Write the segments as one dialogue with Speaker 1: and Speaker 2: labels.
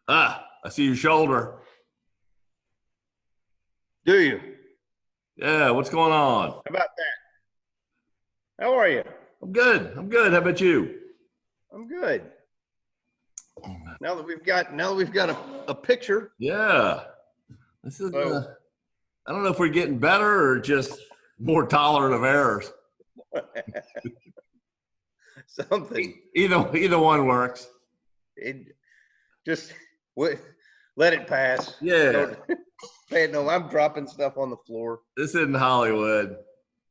Speaker 1: Ah, I see your shoulder.
Speaker 2: Do you?
Speaker 1: Yeah, what's going on?
Speaker 2: How about that? How are you?
Speaker 1: I'm good. I'm good. How about you?
Speaker 2: I'm good. Now that we've got a picture.
Speaker 1: Yeah. This is
Speaker 2: So,
Speaker 1: I don't know if we're getting better or just more tolerant of errors.
Speaker 2: something.
Speaker 1: Either one works.
Speaker 2: It just let it pass.
Speaker 1: Yeah.
Speaker 2: Don't pay it no. I'm dropping stuff on the floor.
Speaker 1: This isn't Hollywood.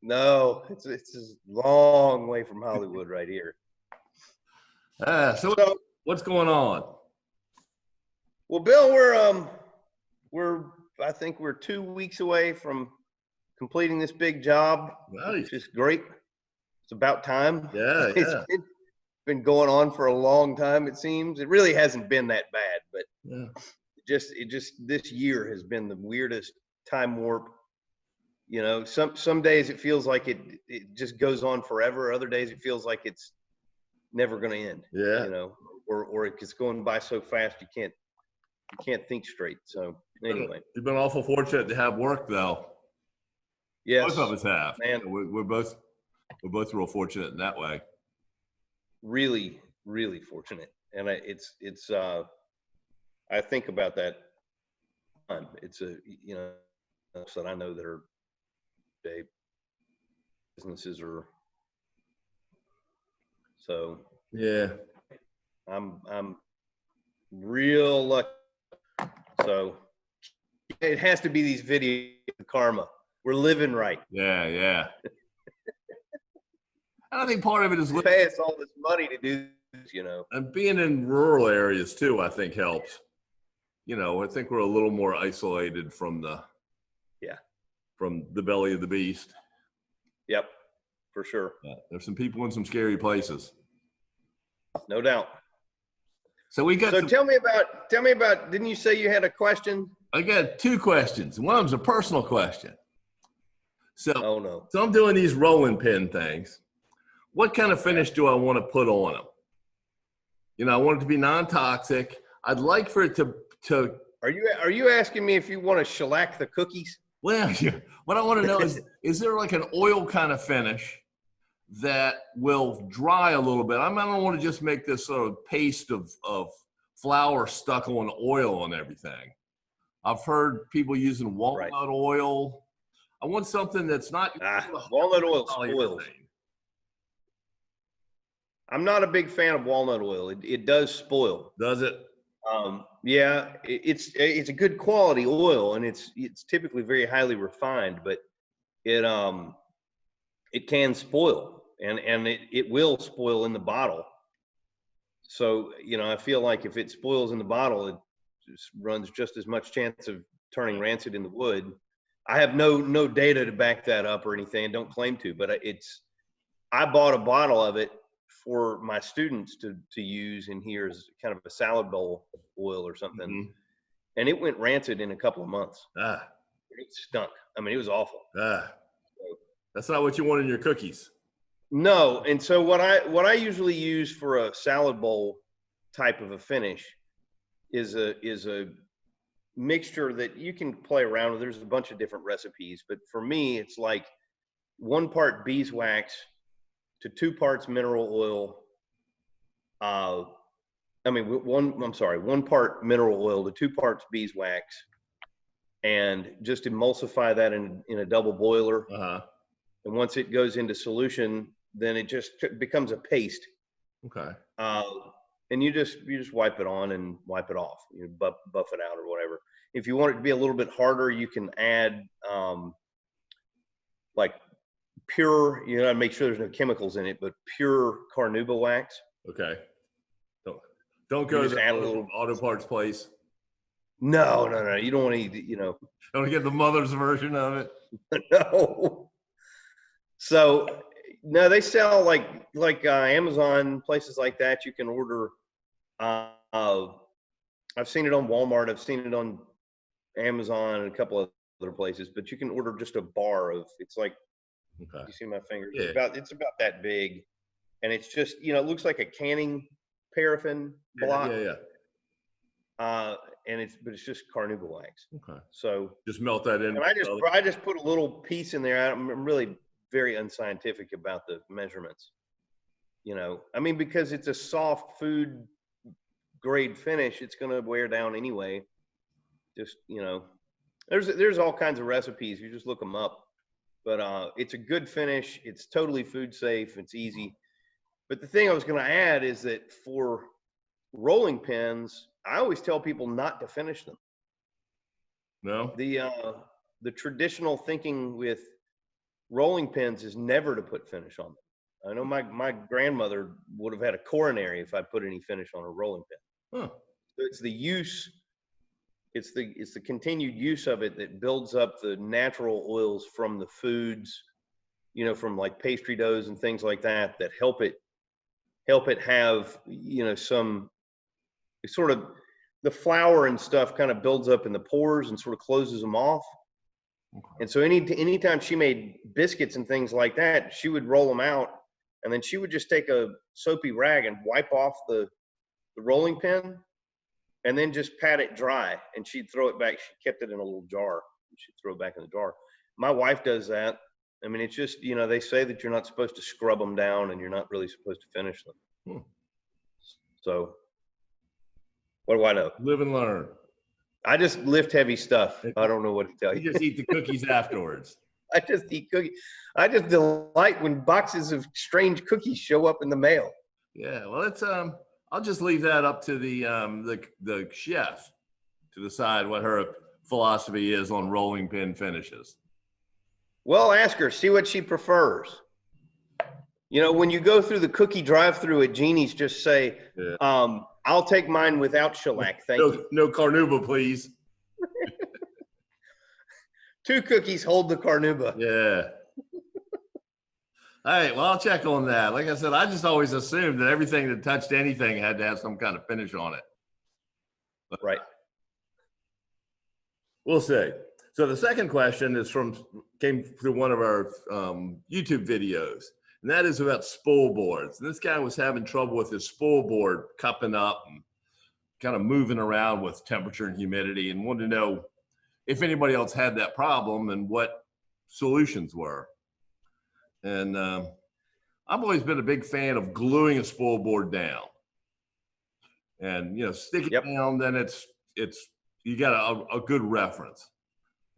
Speaker 2: No, it's a long way from Hollywood right here.
Speaker 1: So
Speaker 2: So,
Speaker 1: what's going on?
Speaker 2: well, Bill, I think we're 2 weeks away from completing this big job,
Speaker 1: Nice.
Speaker 2: which is great. It's about time.
Speaker 1: Yeah,
Speaker 2: It's
Speaker 1: yeah.
Speaker 2: been going on for a long time. It seems it really hasn't been that bad, but
Speaker 1: Yeah.
Speaker 2: it just this year has been the weirdest time warp. You know, some days it feels like it just goes on forever. Other days it feels like it's never going to end.
Speaker 1: Yeah.
Speaker 2: You know, or it's going by so fast you can't think straight. So anyway,
Speaker 1: You've been awful fortunate to have work, though.
Speaker 2: yes,
Speaker 1: Both of us have.
Speaker 2: man.
Speaker 1: We're both real fortunate in that way.
Speaker 2: Really, really fortunate, and I think about that. It's that I know that are businesses are so.
Speaker 1: Yeah.
Speaker 2: I'm real lucky. So it has to be these video karma. We're living right.
Speaker 1: Yeah, yeah. I think part of it is
Speaker 2: They pay us all this money to do this,
Speaker 1: and being in rural areas too, I think helps. I think we're a little more isolated from the belly of the beast.
Speaker 2: Yep, for sure.
Speaker 1: Yeah, there's some people in some scary places.
Speaker 2: No doubt.
Speaker 1: So we got.
Speaker 2: So tell me about. Didn't you say you had a question?
Speaker 1: I got two questions. One of them's a personal question. So,
Speaker 2: oh no.
Speaker 1: So I'm doing these rolling pin things. What kind of finish do I want to put on them? I want it to be non-toxic. I'd like for it to.
Speaker 2: Are you asking me if you want to shellac the cookies?
Speaker 1: Well, what I want to know is there like an oil kind of finish that will dry a little bit? I don't want to just make this sort of paste of flour stuck on oil and everything. I've heard people using walnut oil. I want something that's not
Speaker 2: walnut oil spoils. I'm not a big fan of walnut oil. It does spoil.
Speaker 1: Does it?
Speaker 2: Yeah, it's a good quality oil, and it's typically very highly refined, but it can spoil, and it will spoil in the bottle. So I feel like if it spoils in the bottle, it just runs just as much chance of turning rancid in the wood. I have no data to back that up or anything. I don't claim to, but I bought a bottle of it for my students to use in here as kind of a salad bowl oil or something. Mm-hmm. And it went rancid in a couple of months. It stunk. I mean, it was awful.
Speaker 1: That's not what you want in your cookies.
Speaker 2: No. And so what I usually use for a salad bowl type of a finish is a mixture that you can play around with. There's a bunch of different recipes, but for me, it's like 1 part beeswax to 2 parts mineral oil. 1 part mineral oil to 2 parts beeswax, and just emulsify that in a double boiler. And once it goes into solution, then it just becomes a paste.
Speaker 1: Okay.
Speaker 2: And you just wipe it on and wipe it off. You buff it out or whatever. If you want it to be a little bit harder, you can add like pure, make sure there's no chemicals in it, but pure carnauba wax.
Speaker 1: Okay. Don't go to the auto parts place.
Speaker 2: No. You don't want to,
Speaker 1: Don't get the mother's version of it.
Speaker 2: No. So no, they sell like Amazon, places like that. You can order. I've seen it on Walmart. I've seen it on Amazon and a couple of other places. But you can order just a bar of. It's like. Okay. You see my fingers? Yeah. It's about that big, and it's just it looks like a canning paraffin block. and it's just carnauba wax.
Speaker 1: Okay.
Speaker 2: So
Speaker 1: just melt that in.
Speaker 2: And I just put a little piece in there. I'm really very unscientific about the measurements. You know, I mean, because it's a soft food grade finish, it's going to wear down anyway. Just, you know, there's all kinds of recipes. You just look them up. But it's a good finish. It's totally food safe. It's easy. But the thing I was going to add is that for rolling pins, I always tell people not to finish them.
Speaker 1: No.
Speaker 2: The traditional thinking with rolling pins is never to put finish on them. I know my grandmother would have had a coronary if I put any finish on a rolling pin.
Speaker 1: Huh.
Speaker 2: So it's the use, it's the continued use of it that builds up the natural oils from the foods, you know, from like pastry doughs and things like that, that help it have, you know, some sort of, the flour and stuff kind of builds up in the pores and sort of closes them off.
Speaker 1: Okay.
Speaker 2: And so anytime she made biscuits and things like that, she would roll them out, and then she would just take a soapy rag and wipe off the rolling pin, and then just pat it dry, and she'd throw it back. She kept it in a little jar. She'd throw it back in the jar. My wife does that. I mean, it's just, you know, they say that you're not supposed to scrub them down, and you're not really supposed to finish them. So what do I know?
Speaker 1: Live and learn.
Speaker 2: I just lift heavy stuff. I don't know what to tell you.
Speaker 1: You just eat the cookies afterwards.
Speaker 2: I just eat cookies. I just delight when boxes of strange cookies show up in the mail.
Speaker 1: Yeah, well, it's I'll just leave that up to the chef to decide what her philosophy is on rolling pin finishes.
Speaker 2: Well, ask her, see what she prefers. You know, when you go through the cookie drive-through at Jeannie's, just say, yeah. I'll take mine without shellac, thank you.
Speaker 1: No carnauba, please.
Speaker 2: 2 cookies, hold the carnauba.
Speaker 1: Yeah. All right, well, I'll check on that. Like I said, I just always assumed that everything that touched anything had to have some kind of finish on it. But
Speaker 2: right.
Speaker 1: We'll see. So the second question came through one of our YouTube videos, and that is about spool boards. And this guy was having trouble with his spool board cupping up and kind of moving around with temperature and humidity, and wanted to know if anybody else had that problem and what solutions were. And I've always been a big fan of gluing a spool board down, and you know, stick it down. Then it's you got a good reference.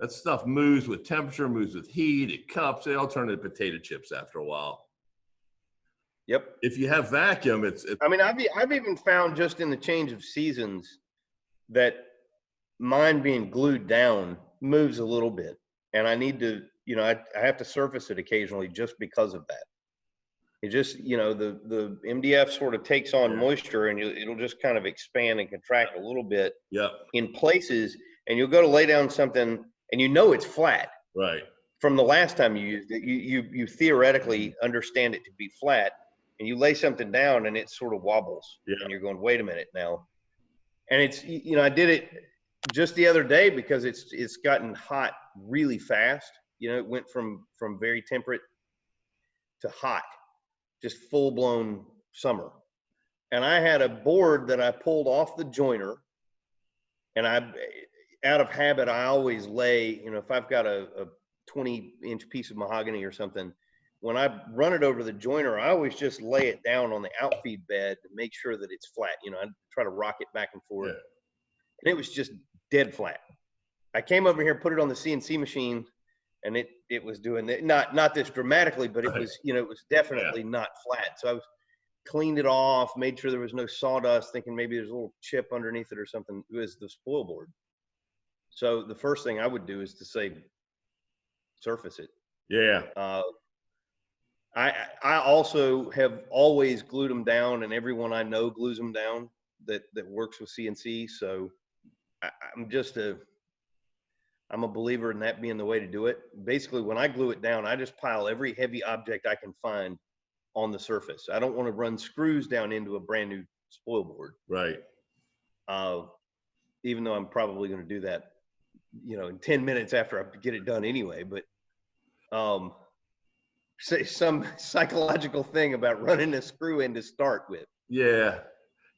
Speaker 1: That stuff moves with temperature, moves with heat. It cups. They all turn into potato chips after a while.
Speaker 2: Yep.
Speaker 1: If you have vacuum, it's
Speaker 2: I mean, I've even found just in the change of seasons that mine being glued down moves a little bit, and I need to, you know, I have to surface it occasionally just because of that. It just, you know, the MDF sort of takes on moisture, and it'll just kind of expand and contract a little bit in places, and you'll go to lay down something and you know it's flat.
Speaker 1: Right.
Speaker 2: From the last time you used it, you theoretically understand it to be flat, and you lay something down and it sort of wobbles, and you're going, wait a minute now. And it's, you know, I did it just the other day because it's gotten hot really fast. You know, it went from very temperate to hot, just full blown summer. And I had a board that I pulled off the joiner, and out of habit, I always lay, you know, if I've got a 20-inch piece of mahogany or something, when I run it over the joiner, I always just lay it down on the outfeed bed to make sure that it's flat. You know, I try to rock it back and forth. Yeah. And it was just dead flat. I came over here, put it on the CNC machine, and it was doing that. Not this dramatically, but it was, you know, it was definitely not flat. So I cleaned it off, made sure there was no sawdust, thinking maybe there's a little chip underneath it or something. It was the spoil board. So the first thing I would do is to say, surface it.
Speaker 1: Yeah.
Speaker 2: I also have always glued them down, and everyone I know glues them down that works with CNC. So I'm a believer in that being the way to do it. Basically, when I glue it down, I just pile every heavy object I can find on the surface. I don't want to run screws down into a brand new spoil board.
Speaker 1: Right.
Speaker 2: Even though I'm probably going to do that, you know, in 10 minutes after I get it done anyway. But say some psychological thing about running a screw in to start with.
Speaker 1: Yeah.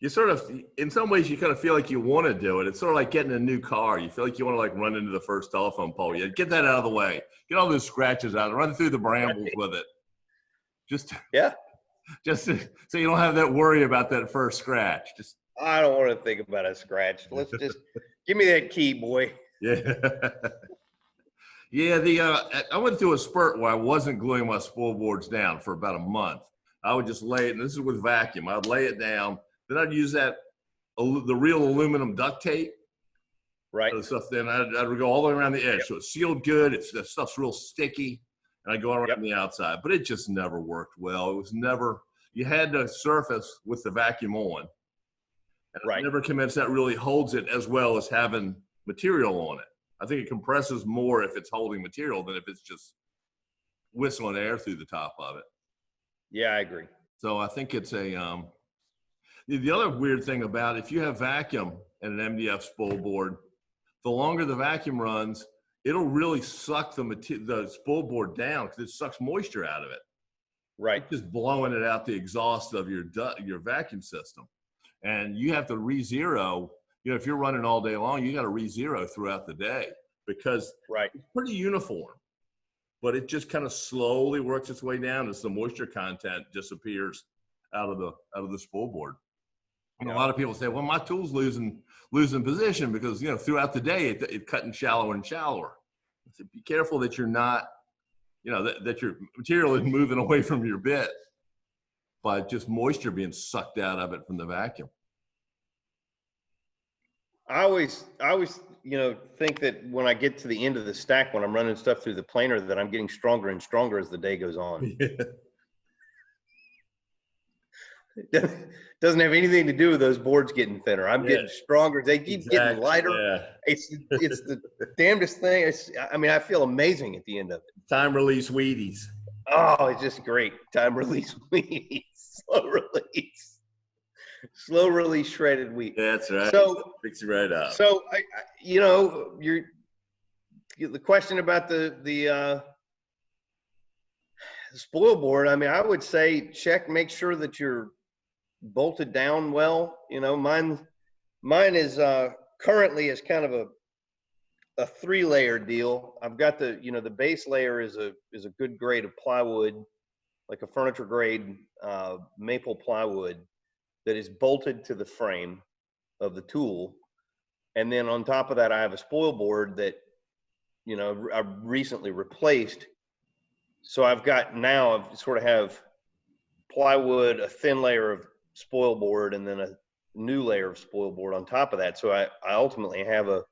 Speaker 1: you sort of, in some ways, you kind of feel like you want to do it. It's sort of like getting a new car. You feel like you want to like run into the first telephone pole. You get that out of the way. Get all those scratches out. Run through the brambles with it. Just so you don't have that worry about that first scratch. Just
Speaker 2: I don't want to think about a scratch. Let's just give me that key, boy.
Speaker 1: yeah. Yeah, I went through a spurt where I wasn't gluing my spool boards down for about a month. I would just lay it, and this is with vacuum. I'd lay it down. Then I'd use the real aluminum duct tape.
Speaker 2: Right.
Speaker 1: Stuff. Then I'd go all the way around the edge. Yep. So it's sealed good. The stuff's real sticky. And I'd go around the outside. But it just never worked well. It was never, you had to surface with the vacuum on. And I'm never convinced that really holds it as well as having material on it. I think it compresses more if it's holding material than if it's just whistling air through the top of it.
Speaker 2: Yeah, I agree.
Speaker 1: So I think it's a, the other weird thing about if you have vacuum and an MDF spool board, the longer the vacuum runs, it'll really suck the spool board down because it sucks moisture out of it.
Speaker 2: Right.
Speaker 1: It's just blowing it out the exhaust of your vacuum system. And you have to re-zero. You know, if you're running all day long, you got to re-zero throughout the day because it's pretty uniform. But it just kind of slowly works its way down as the moisture content disappears out of the spool board. And a lot of people say, well, my tool's losing position because, you know, throughout the day it's cutting shallower and shallower. So be careful that you're not, you know, that your material is moving away from your bit by just moisture being sucked out of it from the vacuum.
Speaker 2: I always, you know, think that when I get to the end of the stack, when I'm running stuff through the planer, that I'm getting stronger and stronger as the day goes on. Yeah. Doesn't have anything to do with those boards getting thinner. I'm getting stronger. They keep getting lighter. Yeah. It's the damnedest thing. I mean, I feel amazing at the end of it.
Speaker 1: Time release Wheaties.
Speaker 2: Oh, it's just great. Time release Wheaties. Slow release shredded wheat.
Speaker 1: That's right.
Speaker 2: So
Speaker 1: fix it right up.
Speaker 2: So you know, the question about the spoil board. I mean, I would say make sure that you're bolted down well. You know, mine is currently is kind of a 3-layer deal. I've got the base layer is a good grade of plywood, like a furniture grade maple plywood that is bolted to the frame of the tool. And then on top of that, I have a spoil board that, you know, I recently replaced. So I've sort of have plywood, a thin layer of spoil board, and then a new layer of spoil board on top of that. So I ultimately have a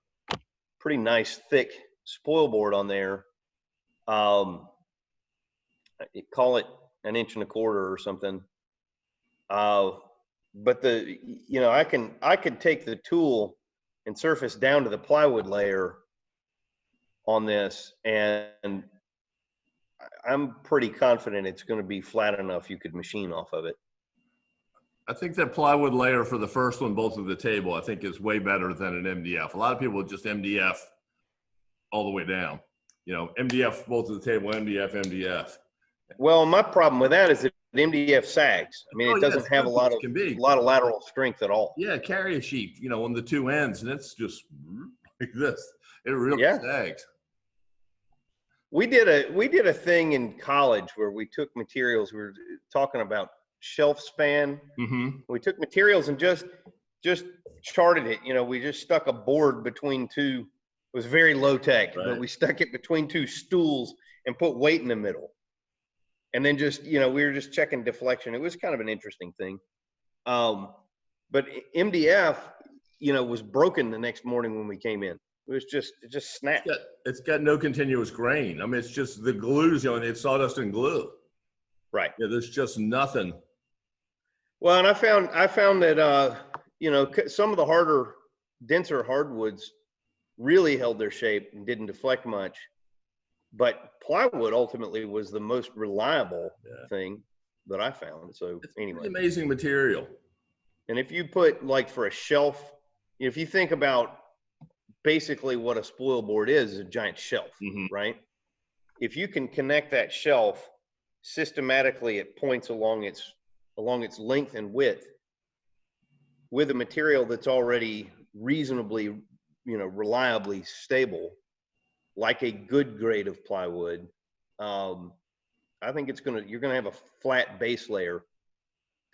Speaker 2: pretty nice thick spoil board on there. Call it 1.25 inches or something. But I could take the tool and surface down to the plywood layer on this, and I'm pretty confident it's going to be flat enough you could machine off of it.
Speaker 1: I think that plywood layer for the first one, both of the table, I think is way better than an MDF. A lot of people just MDF all the way down. You know, MDF both of the table, MDF.
Speaker 2: Well, my problem with that is that MDF sags. I mean, it doesn't have a lot of lateral strength at all.
Speaker 1: Yeah, carry a sheet, you know, on the two ends, and it's just like this. It really sags.
Speaker 2: We did a thing in college where we took materials. We were talking about shelf span.
Speaker 1: Mm-hmm.
Speaker 2: We took materials and just charted it. You know, we just stuck a board between two. It was very low tech, but we stuck it between two stools and put weight in the middle. And then just, you know, we were just checking deflection. It was kind of an interesting thing. But MDF, you know, was broken the next morning when we came in. It just snapped.
Speaker 1: It's got no continuous grain. I mean, it's just the glues, you know, and it's sawdust and glue.
Speaker 2: Right.
Speaker 1: Yeah, there's just nothing.
Speaker 2: Well, and I found that, you know, some of the harder, denser hardwoods really held their shape and didn't deflect much. But plywood ultimately was the most reliable thing that I found. So anyway,
Speaker 1: amazing material.
Speaker 2: And if you put, like, for a shelf, if you think about basically what a spoil board is a giant shelf, right? If you can connect that shelf systematically at points along its length and width, with a material that's already reasonably, reliably stable, like a good grade of plywood, I think you're gonna have a flat base layer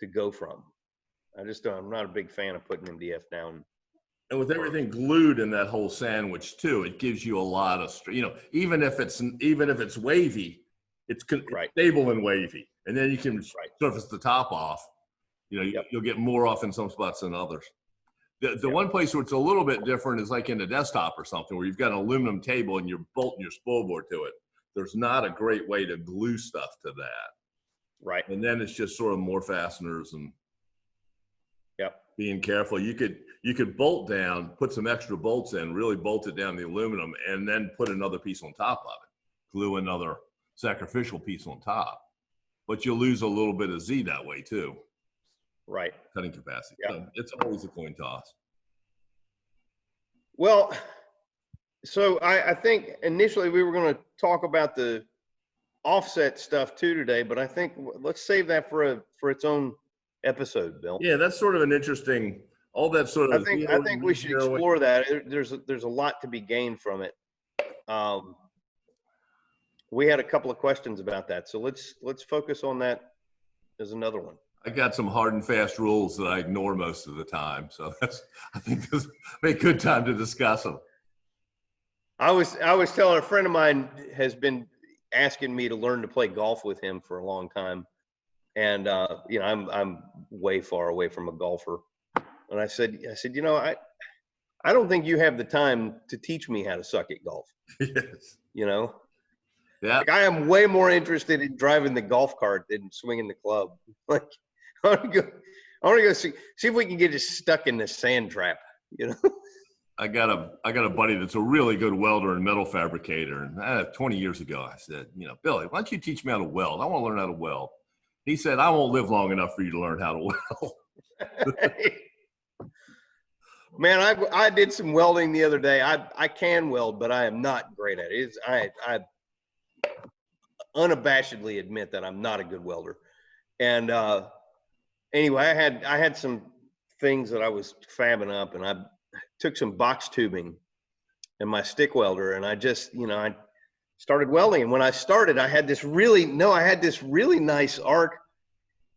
Speaker 2: to go from. I'm not a big fan of putting MDF down.
Speaker 1: And with everything glued in that whole sandwich too, it gives you a lot of, even if it's wavy, it's stable and wavy, and then you can surface the top off. You'll get more off in some spots than others. The one place where it's a little bit different is like in the desktop or something, where you've got an aluminum table and you're bolting your spool board to it. There's not a great way to glue stuff to that.
Speaker 2: Right.
Speaker 1: And then it's just sort of more fasteners and being careful. You could bolt down, put some extra bolts in, really bolt it down the aluminum, and then put another piece on top of it. Glue another sacrificial piece on top. But you'll lose a little bit of Z that way too.
Speaker 2: Right.
Speaker 1: Cutting capacity.
Speaker 2: Yeah.
Speaker 1: So it's always a coin toss.
Speaker 2: Well, so I think initially we were going to talk about the offset stuff too today, but I think let's save that for its own episode, Bill.
Speaker 1: Yeah, that's sort of an interesting, all that sort of.
Speaker 2: I think we should explore that. There's a lot to be gained from it. We had a couple of questions about that, so let's focus on that as another one.
Speaker 1: I got some hard and fast rules that I ignore most of the time, so I think this will be a good time to discuss them.
Speaker 2: I was telling a friend of mine has been asking me to learn to play golf with him for a long time, and I'm way far away from a golfer, and I said I don't think you have the time to teach me how to suck at golf.
Speaker 1: Yes.
Speaker 2: Yeah.
Speaker 1: Like,
Speaker 2: I am way more interested in driving the golf cart than swinging the club. Like, I want to go see if we can get just stuck in this sand trap.
Speaker 1: I got a buddy that's a really good welder and metal fabricator. And 20 years ago, I said, Billy, why don't you teach me how to weld? I want to learn how to weld. He said, I won't live long enough for you to learn how to weld.
Speaker 2: Man, I did some welding the other day. I can weld, but I am not great at it. I unabashedly admit that I'm not a good welder. And anyway, I had some things that I was fabbing up, and I took some box tubing and my stick welder, and I just, I started welding. And when I started, I had this really nice arc,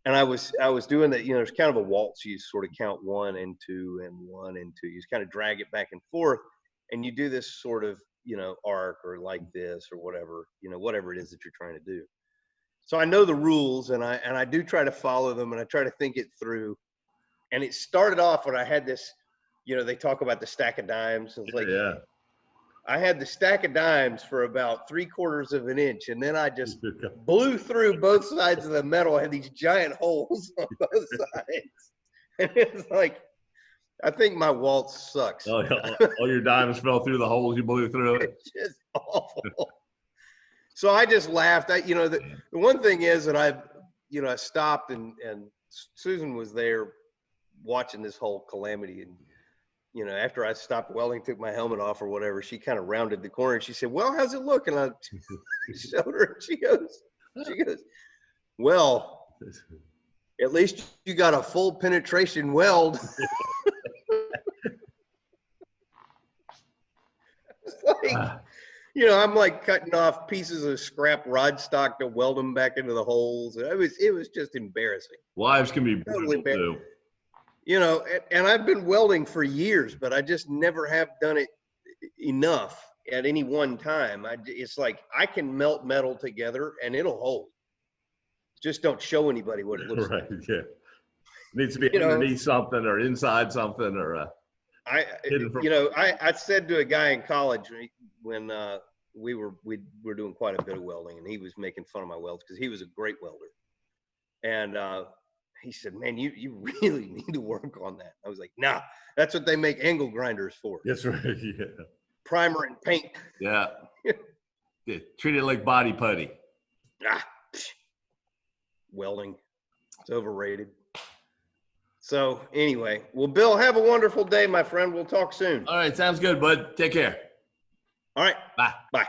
Speaker 2: and I was doing that, there's kind of a waltz. You sort of count 1 and 2 and 1 and 2. You just kind of drag it back and forth, and you do this sort of, arc or like this or whatever, whatever it is that you're trying to do. So I know the rules, and I do try to follow them, and I try to think it through. And it started off when I had this, they talk about the stack of dimes. It's like,
Speaker 1: yeah.
Speaker 2: I had the stack of dimes for about 3/4 of an inch, and then I just blew through both sides of the metal. I had these giant holes on both sides. And it's like, I think my waltz sucks.
Speaker 1: Oh, all your diamonds fell through the holes you blew through it.
Speaker 2: It's just awful. So I just laughed. The one thing is that I stopped, and Susan was there watching this whole calamity. And, after I stopped welding, took my helmet off or whatever, she kind of rounded the corner and she said, well, how's it look? And I showed her, and she goes, well, at least you got a full penetration weld. It's like, I'm like cutting off pieces of scrap rod stock to weld them back into the holes. It was just embarrassing.
Speaker 1: Wives can be brutal too.
Speaker 2: And I've been welding for years, but I just never have done it enough at any one time. It's like I can melt metal together and it'll hold. Just don't show anybody what it looks like.
Speaker 1: Right, yeah. It needs to be underneath something or inside something or
Speaker 2: I said to a guy in college when we were doing quite a bit of welding, and he was making fun of my welds because he was a great welder. And he said, man, you really need to work on that. I was like, nah, that's what they make angle grinders for.
Speaker 1: That's right, yeah.
Speaker 2: Primer and paint.
Speaker 1: Yeah. Yeah. Treat it like body putty.
Speaker 2: Welding. It's overrated. So anyway, well, Bill, have a wonderful day, my friend. We'll talk soon.
Speaker 1: All right, sounds good, bud. Take care.
Speaker 2: All right.
Speaker 1: Bye.
Speaker 2: Bye.